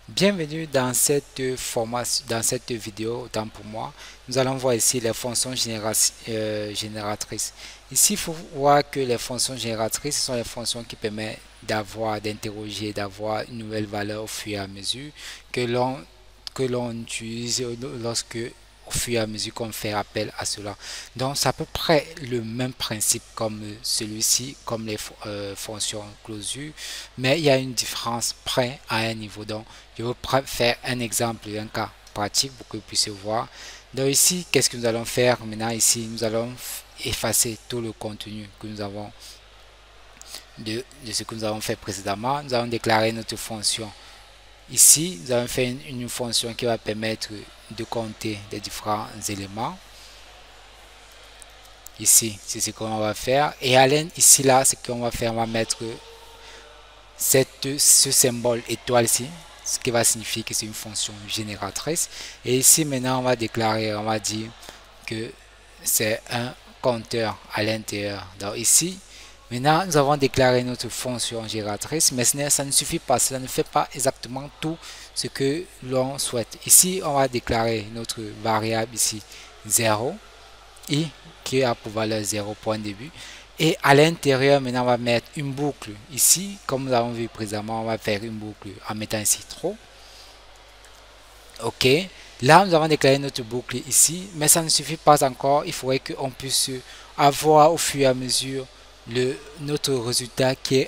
Bienvenue dans cette formation, dans cette vidéo, autant pour moi. Nous allons voir ici les fonctions génératrices. Ici, il faut voir que les fonctions génératrices ce sont les fonctions qui permettent d'interroger, d'avoir une nouvelle valeur au fur et à mesure que l'on utilise lorsque au fur et à mesure qu'on fait appel à cela. Donc, c'est à peu près le même principe comme celui-ci, comme les fonctions closure, mais il y a une différence près à un niveau. Donc, je vais faire un exemple, un cas pratique pour que vous puissiez voir. Donc ici, qu'est-ce que nous allons faire maintenant? Ici, nous allons effacer tout le contenu que nous avons de ce que nous avons fait précédemment. Nous allons déclarer notre fonction. Ici, nous allons faire une fonction qui va permettre de compter les différents éléments. Ici, c'est ce qu'on va faire. Et à l'end, ici, là, ce qu'on va faire, on va mettre ce symbole étoile ici, ce qui va signifier que c'est une fonction génératrice. Et ici, maintenant, on va déclarer, on va dire que c'est un compteur à l'intérieur. Donc ici, maintenant, nous avons déclaré notre fonction génératrice, mais ça ne suffit pas, ça ne fait pas exactement tout ce que l'on souhaite. Ici, on va déclarer notre variable ici 0 i qui a pour valeur 0 point de début. Et à l'intérieur, maintenant, on va mettre une boucle ici. Comme nous avons vu précédemment, on va faire une boucle en mettant ici trop. OK. Là, nous avons déclaré notre boucle ici, mais ça ne suffit pas encore. Il faudrait qu'on puisse avoir au fur et à mesure notre résultat qui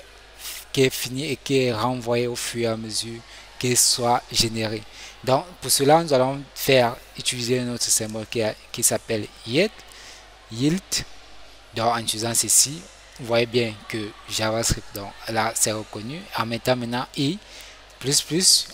est fini et qui est renvoyé au fur et à mesure qu'il soit généré. Donc, pour cela, nous allons utiliser notre symbole qui s'appelle yield. Donc, en utilisant ceci, vous voyez bien que JavaScript, donc là, c'est reconnu. En mettant maintenant i,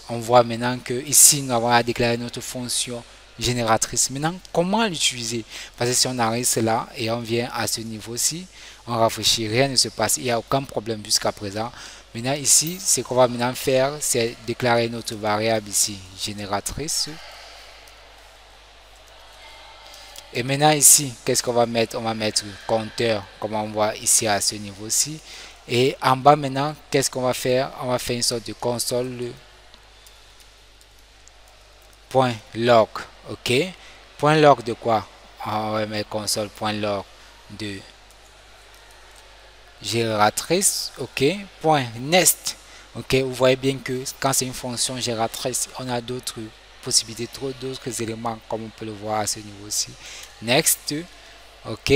on voit maintenant que ici, nous avons déclaré notre fonction génératrice. Maintenant, comment l'utiliser? Parce que si on arrive là et on vient à ce niveau-ci, on rafraîchit, rien ne se passe. Il n'y a aucun problème jusqu'à présent. Maintenant, ici, ce qu'on va maintenant faire, c'est déclarer notre variable ici, génératrice. Et maintenant ici, qu'est-ce qu'on va mettre? On va mettre compteur, comme on voit ici à ce niveau-ci. Et en bas maintenant, qu'est-ce qu'on va faire? On va faire une sorte de console point log. OK? Point log de quoi? On va mettre console point log de génératrice. OK? Point nest. OK? Vous voyez bien que quand c'est une fonction génératrice, on a d'autres possibilités, d'autres éléments, comme on peut le voir à ce niveau-ci. Next. OK?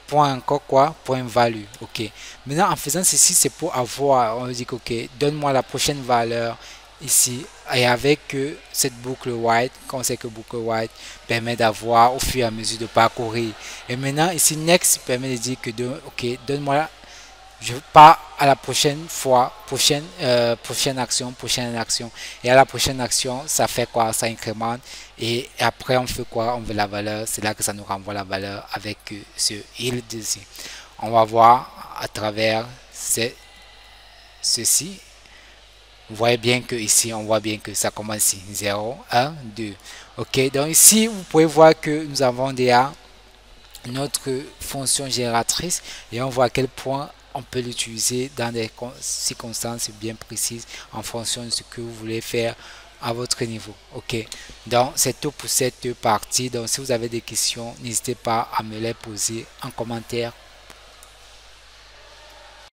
Point encore quoi? Point value. OK. Maintenant, en faisant ceci, c'est pour avoir, on dit que, OK, donne-moi la prochaine valeur ici. Et avec cette boucle white, qu'on sait que boucle white permet d'avoir au fur et à mesure de parcourir. Et maintenant, ici, next permet de dire que, OK, donne-moi, je pars à la prochaine fois, prochaine action. Et à la prochaine action, ça fait quoi? Ça incrémente. Et après, on fait quoi? On veut la valeur. C'est là que ça nous renvoie la valeur avec ce il ici. On va voir à travers ceci. Vous voyez bien que ici, on voit bien que ça commence ici. 0, 1, 2. OK. Donc ici, vous pouvez voir que nous avons déjà notre fonction génératrice et on voit à quel point on peut l'utiliser dans des circonstances bien précises en fonction de ce que vous voulez faire à votre niveau. OK, donc c'est tout pour cette partie. Donc si vous avez des questions, n'hésitez pas à me les poser en commentaire